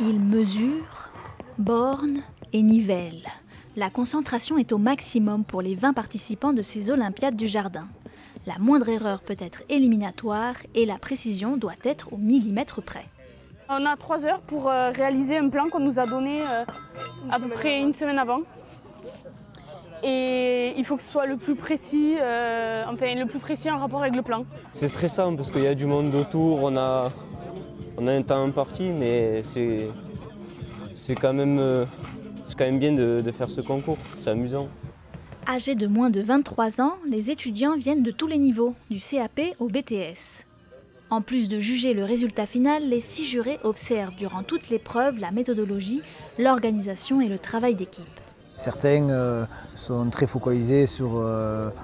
Ils mesurent, bornent et nivellent. La concentration est au maximum pour les 20 participants de ces Olympiades du jardin. La moindre erreur peut être éliminatoire et la précision doit être au millimètre près. On a 3 heures pour réaliser un plan qu'on nous a donné à peu près une semaine avant. Et il faut que ce soit le plus précis, le plus précis en rapport avec le plan. C'est stressant parce qu'il y a du monde autour, on a un temps imparti, mais c'est quand même bien de faire ce concours, c'est amusant. Âgés de moins de 23 ans, les étudiants viennent de tous les niveaux, du CAP au BTS. En plus de juger le résultat final, les 6 jurés observent durant toute l'épreuve la méthodologie, l'organisation et le travail d'équipe. Certains sont très focalisés sur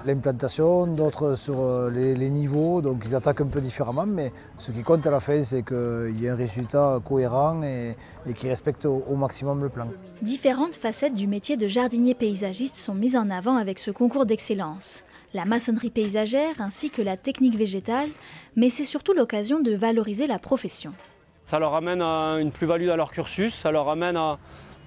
l'implantation, d'autres sur les niveaux, donc ils attaquent un peu différemment, mais ce qui compte à la fin, c'est qu'il y ait un résultat cohérent et qui respecte au maximum le plan. Différentes facettes du métier de jardinier paysagiste sont mises en avant avec ce concours d'excellence. La maçonnerie paysagère ainsi que la technique végétale, mais c'est surtout l'occasion de valoriser la profession. Ça leur amène une plus-value dans leur cursus, ça leur amène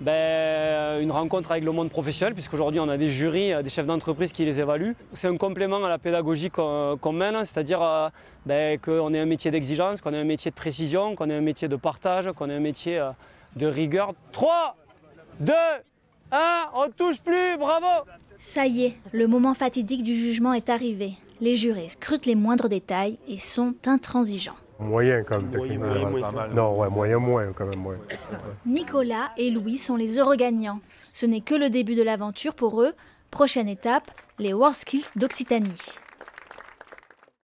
une rencontre avec le monde professionnel, puisqu'aujourd'hui on a des jurys, des chefs d'entreprise qui les évaluent. C'est un complément à la pédagogie qu'on mène, c'est-à-dire qu'on ait un métier d'exigence, qu'on ait un métier de précision, qu'on ait un métier de partage, qu'on ait un métier de rigueur. 3, 2, 1, on touche plus, bravo! Ça y est, le moment fatidique du jugement est arrivé. Les jurés scrutent les moindres détails et sont intransigeants. Moyen quand même, techniquement. Non, ouais, moyen quand même. Ouais. Nicolas et Louis sont les heureux gagnants. Ce n'est que le début de l'aventure pour eux. Prochaine étape, les WorldSkills d'Occitanie.